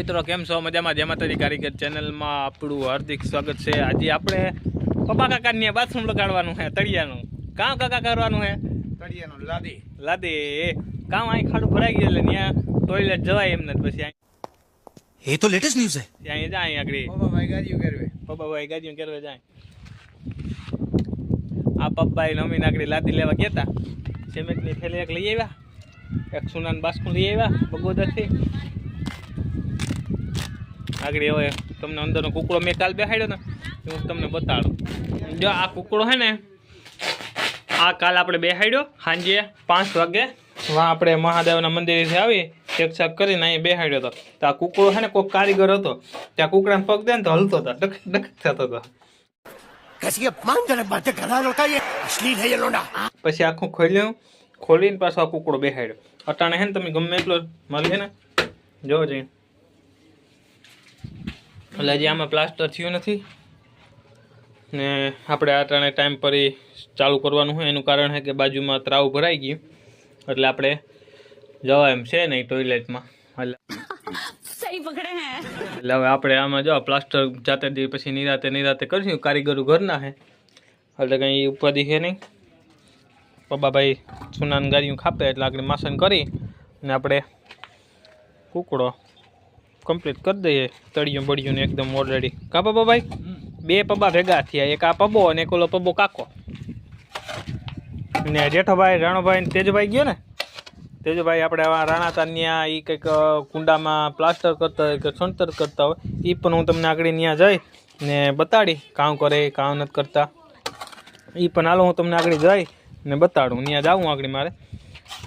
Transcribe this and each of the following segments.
મિત્રો, કેમ છો? મજામાં? જય માતાજી કારીગર ચેનલમાં આપણું હાર્દિક સ્વાગત છે। આજે આપણે પપ્પા કાકાને બાથરૂમ લગાડવાનું છે, તળિયાનું કામ કાકા કરવાનું છે। તળિયાનું લાદી લાદી કામ અહીં ખાડું ભરાઈ ગયું એટલે ત્યાં ટોયલેટ જવાય એમ ને પછી ये तो लेटेस्ट न्यूज़ है। ત્યાં જાય આગળ પપ્પાભાઈ ગાડીઓ કરવે પપ્પાભાઈ ગાડીઓ કરવા જાય। આ પપ્પાએ નમીને આગળ લાદી લેવા ગયા હતા, સિમેન્ટની થેલી એક લઈ આવ્યા, એક સુનાન બાસ્કું લઈ આવ્યા બગોદરથી। આગળ હવે તમને અંદરનો કુકડો મેં કાલ બેહાડ્યો ને હું તમને બતાડું। જો આ કુકડો છે ને, આ કાલ આપણે બેહાડ્યો સાંજે 5 વાગે, વાં આપણે મહાદેવના મંદિરેથી આવી ચેક ચાક કરીને અહીંયા બેહાડ્યો હતો। તો આ કુકડો છે ને કોઈ કારીગર હતો, ત્યાં કુકડાને પગ દે ને તો હલતો હતો, ડક ડક થતો હતો। પછી આખું ખોલ્યું, ખોલીને પાછો આ કુકડો બેહાડ્યો। અટાણે છે ને તમે ગમે એટલો મળે ને જોવો જોઈએ, એટલે હજી આમાં પ્લાસ્ટર થયું નથી ને આપણે અટાણે ટાઈમ પર ચાલુ કરવાનું હોય। એનું કારણ છે કે બાજુમાં ત્રાવ ભરાઈ ગયું એટલે આપણે જવા એમ છે નહીં ટોયલેટમાં, એટલે હવે આપણે આમાં જો પ્લાસ્ટર જાતે દી પછી નિરાતે કરીશું। કારીગરો ઘરના છે એટલે કંઈ ઉપાધિ છે નહીં। પપ્પાભાઈ સુનાન ગાડીઓ ખાપે એટલે આપણે માસન કરી ને આપણે કુકડો કમ્પ્લીટ કરી દઈએ, તળિયું બળિયું ને એકદમ ઓલરેડી। કા પપ્પાભાઈ? 2 પબ્બા ભેગા થયા, એક આ પબ્બો અને એક ઓલો પબ્બો કાકો ને જેઠોભાઈ, રાણોભાઈ ને તેજભાઈ ગયો ને, તેજભાઈ આપણે રાણા તાન્યા એ કંઈક કુંડામાં પ્લાસ્ટર કરતા હોય કે છણતર કરતા હોય, એ પણ હું તમને આગળ ત્યાં જઈ ને બતાડી કામ કરે કામ નથી કરતા, એ પણ હાલો હું તમને આગળ જઈ ને બતાડું। ત્યાં જાઉં આગળ, મારે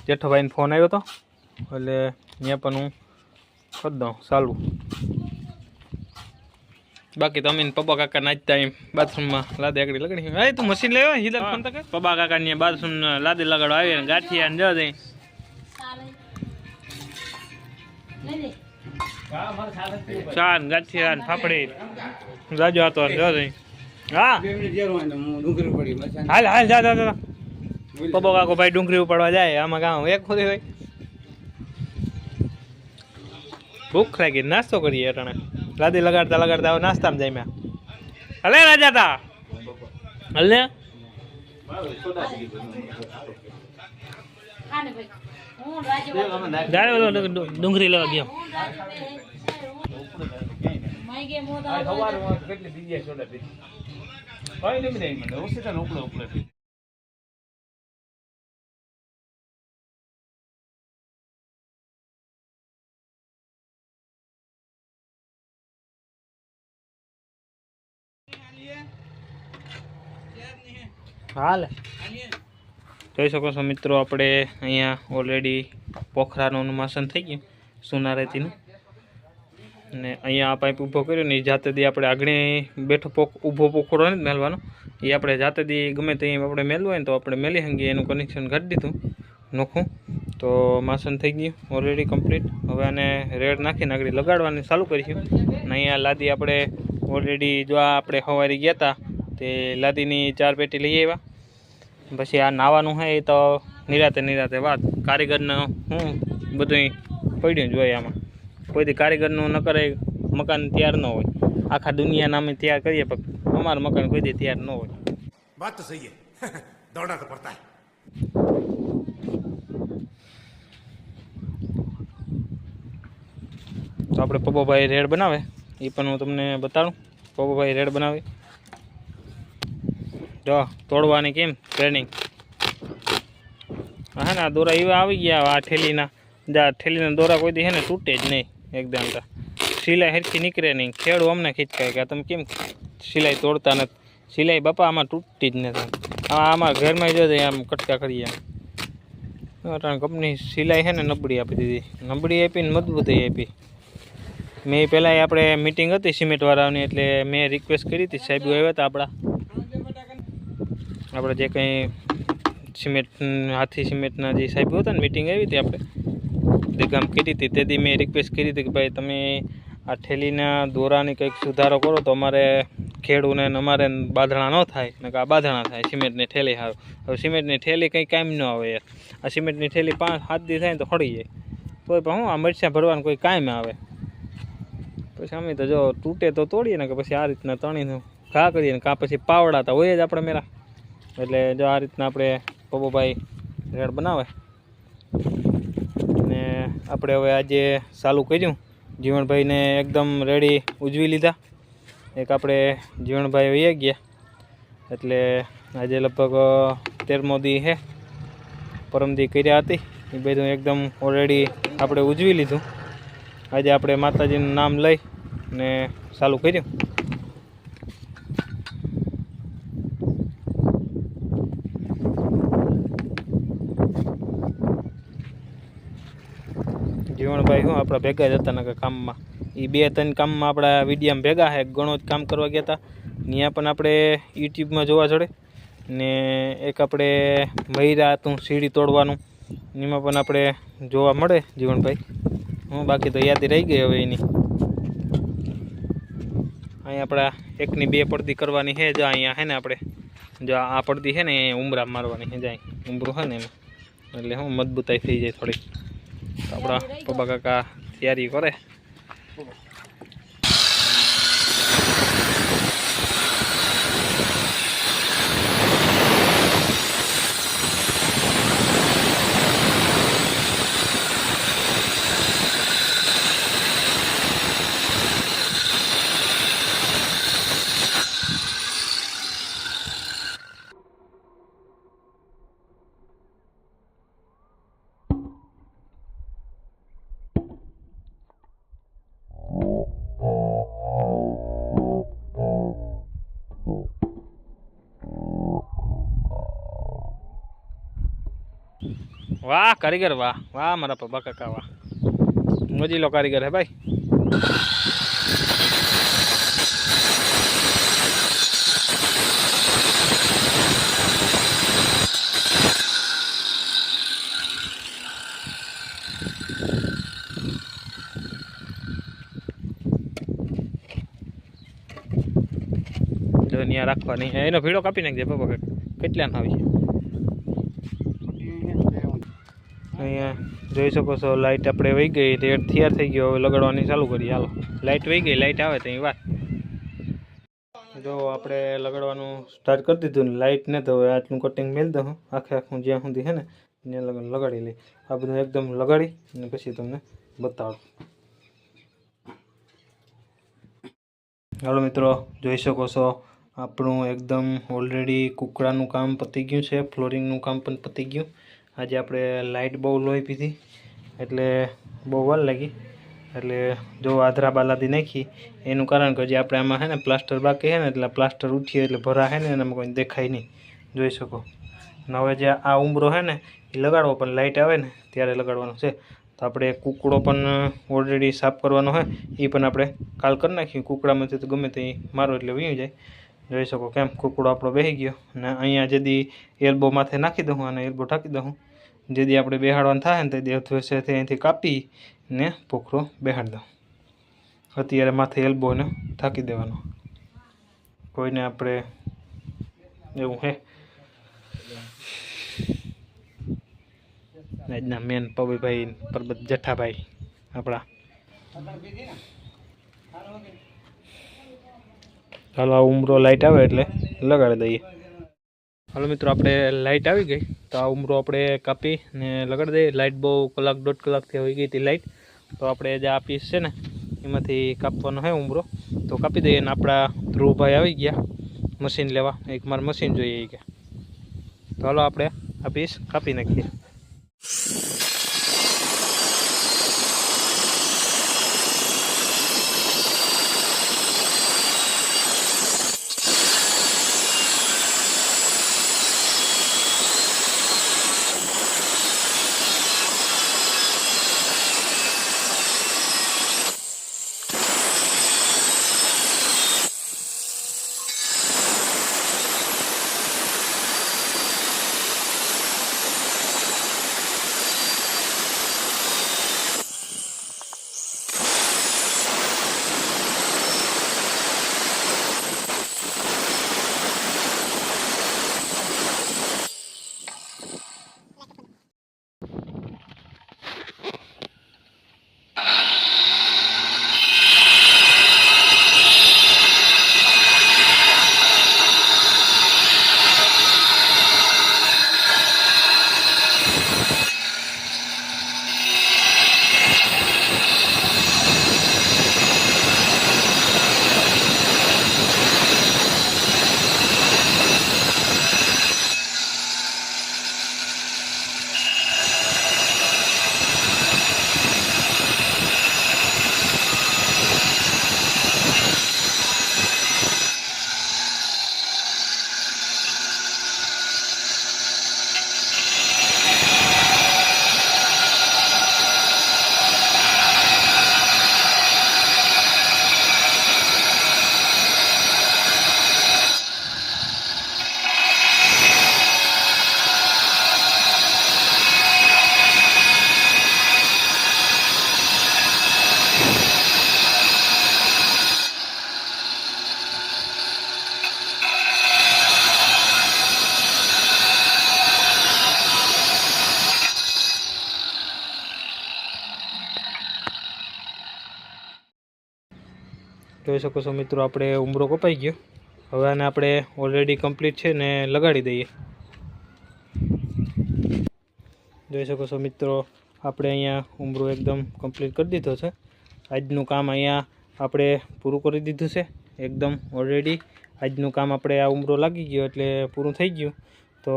જેઠોભાઈને ફોન આવ્યો હતો એટલે ત્યાં પણ હું કરી દઉં ચાલુ। બાકી તો અમે પપ્પા કાકા નાચતા એમ બાથરૂમમાં લાદી આગળ લગાડી। હા તું મશીન લેવા હિલર ફોન તો પપ્પા કાકા ને બાથરૂમ લાદી લગાડવા આવી ને ગાંઠિયા ને જઈ ચાન ગાંઠિયા ને ફાફડી જાજો હતો જઈ। હા હાલ હાલ જા જા પપ્પા કાકો ભાઈ ડુંગળી ઉપાડવા જાય, આમાં કામ એક ખોદી હોય। ભૂખ લાગી, નાસ્તો કરીએ અટાણે, લાદી લગાડતા લગાડતા હવે નાસ્તામાં જાય મેં। હલે રાજા તા હલે ડુંગળી લેવા ગયો। હાલ જોઈ શકો છો મિત્રો, આપણે અહીંયા ઓલરેડી પોખરાનું અનુમાસન થઈ ગયું સોનારેતીનું, ને અહીંયા આ પાઇપ ઊભો કર્યો ને એ જાતે દી આપણે આગળ બેઠો ઊભો પોખરો નથી મેળવાનો, એ આપણે જાતે દી ગમે ત્યાં આપણે મેળવું હોય ને તો આપણે મેલી હંગીએ, એનું કનેક્શન કાઢી દીધું નોખું, તો માસન થઈ ગયું ઓલરેડી કમ્પ્લીટ। હવે આને રેડ નાખીને આગળ લગાડવાની ચાલુ કરીશું। અને અહીંયા લાદી આપણે ઓલરેડી જો આપણે સવારે ગયા હતા તે લાદીની 4 પેટી લઈ આવ્યા। પછી આ નાવાનું છે એ તો નિરાતે વાત, કારીગરને હું બધું પડ્યું જોઈએ આમાં, કોઈથી કારીગરનું ન કરે મકાન તૈયાર ન હોય। આખા દુનિયાના અમે તૈયાર કરીએ પણ અમારું મકાન કોઈથી તૈયાર ન હોય। बात तो सही है। दौड़ना तो पड़ता है। તો આપણે પપ્પાભાઈ રેડ બનાવે એ પણ હું તમને બતાડું। પપ્પાભાઈ રેડ બનાવે જો તોડવાની કેમ ટ્રેનિંગ, હા ને આ દોરા એવા આવી ગયા આ ઠેલીના દોરા કોઈ દી છે ને તૂટે જ નહીં એકદમ, તો સિલાઈ હરખી નીકળે નહીં। ખેડું અમને ખીચકાય કે તમે કેમ સિલાઈ તોડતા નથી, સિલાઈ બાપા આમાં તૂટતી જ નથી। આમાં ઘરમાં જો આમ કટકા કરીએ આમ, કંપની સિલાઈ છે ને નબળી આપી દીધી, નબળી આપીને મજબૂતી આપી। મેં પહેલાં આપણે મિટિંગ હતી સિમેન્ટવાળાની, એટલે મેં રિક્વેસ્ટ કરી હતી, સાહેબ આવ્યા હતા આપણે જે કંઈ સિમેન્ટ હાથી સિમેન્ટના જે સાહેબ હતા ને મિટિંગ આવી હતી આપણે દેગામ કરી હતી, તેથી મેં રિક્વેસ્ટ કરી હતી કે ભાઈ તમે આ ઠેલીના દોરાની કંઈક સુધારો કરો તો અમારે ખેડૂને અમારે બાંધણા ન થાય ને કે આ બાંધણા થાય સિમેન્ટની ઠેલી સારું। હવે સિમેન્ટની ઠેલી કંઈ કામ ન આવે યાર, આ સિમેન્ટની ઠેલી 5-7 દી થાય ને તો ખડી જાય, તોય પણ હું આ મરચાં ભરવાનું કોઈ કામ આવે। પછી અમે તો જો તૂટે તો તોડીએ ને કે પછી આ રીતના તણીને ઘા કરીએ ને કાં પછી પાવડાતા હોય જ આપણે મેરા. એટલે જો આ રીતના આપણે પપ્પુભાઈ રેડ બનાવે ને આપણે હવે આજે ચાલુ કર્યું. જીવણભાઈને એકદમ રેડી ઉજવી લીધા. એક આપણે જીવણભાઈ વહી ગયા એટલે આજે લગભગ 13મો દી છે. પરમદી કર્યા હતી એ બધું એકદમ ઓલરેડી આપણે ઉજવી લીધું. આજે આપણે માતાજીનું નામ લઈ ને ચાલુ કર્યું. જીવણભાઈ શું આપણા ભેગા જ હતા ને કામમાં. એ 2-3 કામમાં આપણા વિડીયામાં ભેગા છે. ઘણો જ કામ કરવા ગયા હતા. ત્યાં પણ આપણે યુટ્યુબમાં જોવા જોડે ને એક આપણે મહિરા હતું સીડી તોડવાનું એમાં પણ આપણે જોવા મળે જીવણભાઈ. હું બાકી તો યાદી રહી ગઈ હવે એની. અહીંયા આપણા 1ની 2 પડદી કરવાની છે. જો અહીંયા છે ને આપણે જો આ પડદી છે ને એ ઉમરા મારવાની છે. જાય ઉમરું હોય ને એમાં એટલે હું મજબૂતાઈ થઈ જાય થોડી. તો આપણા પપ્પા કાકા તૈયારી કરે. વાહ કારીગર વાહ વાહ મારા પપ્પા કાકા વાહ મોજીલો કારીગર હે ભાઈ. જો ત્યાં રાખવાની એનો ભીડો કાપી નાખજે પપ્પા કાકા. કેટલા ના આવી અહીંયા જોઈ શકો છો. લાઇટ આપણે વહી ગઈ. રેડ તૈયાર થઈ ગયો. હવે લગાડવાની ચાલુ કરીએ. હાલો લાઇટ વહી ગઈ. લાઇટ આવે તો એ વાત જો આપણે લગાડવાનું સ્ટાર્ટ કરી દીધું ને લાઇટ ને તો હવે આટલું કટિંગ મેળ દઉં આખું જ્યાં સુધી છે ને એને લગાડી લઈ. આ બધું એકદમ લગાડી અને પછી તમને બતાવું. હાલો મિત્રો જોઈ શકો છો આપણું એકદમ ઓલરેડી કુકડાનું કામ પતી ગયું છે. ફ્લોરિંગનું કામ પણ પતી ગયું. આજે આપણે લાઇટ બહુ લોહી પીધી એટલે બહુ વાર લાગી. એટલે જો આધરા બાલાદી નાખી એનું કારણ કે જે આપણે આમાં છે ને પ્લાસ્ટર બાકી છે ને એટલે પ્લાસ્ટર ઉઠીએ એટલે ભરા છે ને એનામાં કોઈ દેખાય નહીં. જોઈ શકો. અને હવે જે આ ઉમરો છે ને એ લગાડવો પણ લાઇટ આવે ને ત્યારે લગાડવાનો છે. તો આપણે કુકડો પણ ઓલરેડી સાફ કરવાનો હોય એ પણ આપણે કાલ કરી નાખ્યું. કુકડામાંથી તો ગમે તે મારો એટલે વીયું જાય. જોઈ શકો કેમ કુકડો આપણો બેસી ગયો. અને અહીંયા જેદી એલ્બો માથે નાખી દઉં અને એલ્બો ઢાંકી દઉં. જેદી આપણે બેહાડવાનું થાય ને તે દિવસે અહીંથી કાપી ને પોખરો બેહાડી દઉં. અત્યારે માથે એલ્બોને ઢાંકી દેવાનો. કોઈને આપણે એવું હે આજના મેન પવીભાઈ પરબત જેઠાભાઈ આપણા. ચાલો આ ઉમરો લાઇટ આવે એટલે લગાડી દઈએ. હાલો મિત્રો આપણે લાઇટ આવી ગઈ તો આ ઉમરો આપણે કાપી ને લગાડી દઈએ. લાઇટ બહુ 1-1.5 કલાકથી હોઈ ગઈ હતી લાઇટ. તો આપણે જે આ પીસ છે ને એમાંથી કાપવાનો હોય ઉમરો તો કાપી દઈએ. ને આપણા ધ્રુવભાઈ આવી ગયા મશીન લેવા. એક મારે મશીન જોઈએ કે. તો હાલો આપણે આ પીસ કાપી નાખીએ. જોઈ શકો છો મિત્રો, આપણે ઉમરો કપાઈ ગયો. હવે આને આપણે ઓલરેડી કમ્પ્લીટ છે ને લગાડી દઈએ. જોઈ શકો છો મિત્રો, આપણે અહીંયા ઉમરો એકદમ કમ્પ્લીટ કરી દીધો છે. આજનું કામ અહીંયા આપણે પૂરું કરી દીધું છે એકદમ ઓલરેડી. આજનું કામ આપણે આ ઉમરો લાગી ગયો એટલે પૂરું થઈ ગયું. તો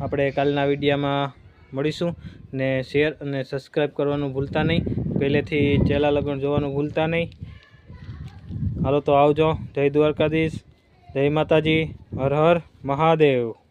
આપણે કાલના વિડીયોમાં મળીશું ને શેર અને સબસ્ક્રાઈબ કરવાનું ભૂલતા નહીં. પહેલેથી ચેલા લગન જોવાનું ભૂલતા નહીં. હાલો તો આવજો. જય દ્વારકાધીશ, જય માતાજી, હર હર મહાદેવ.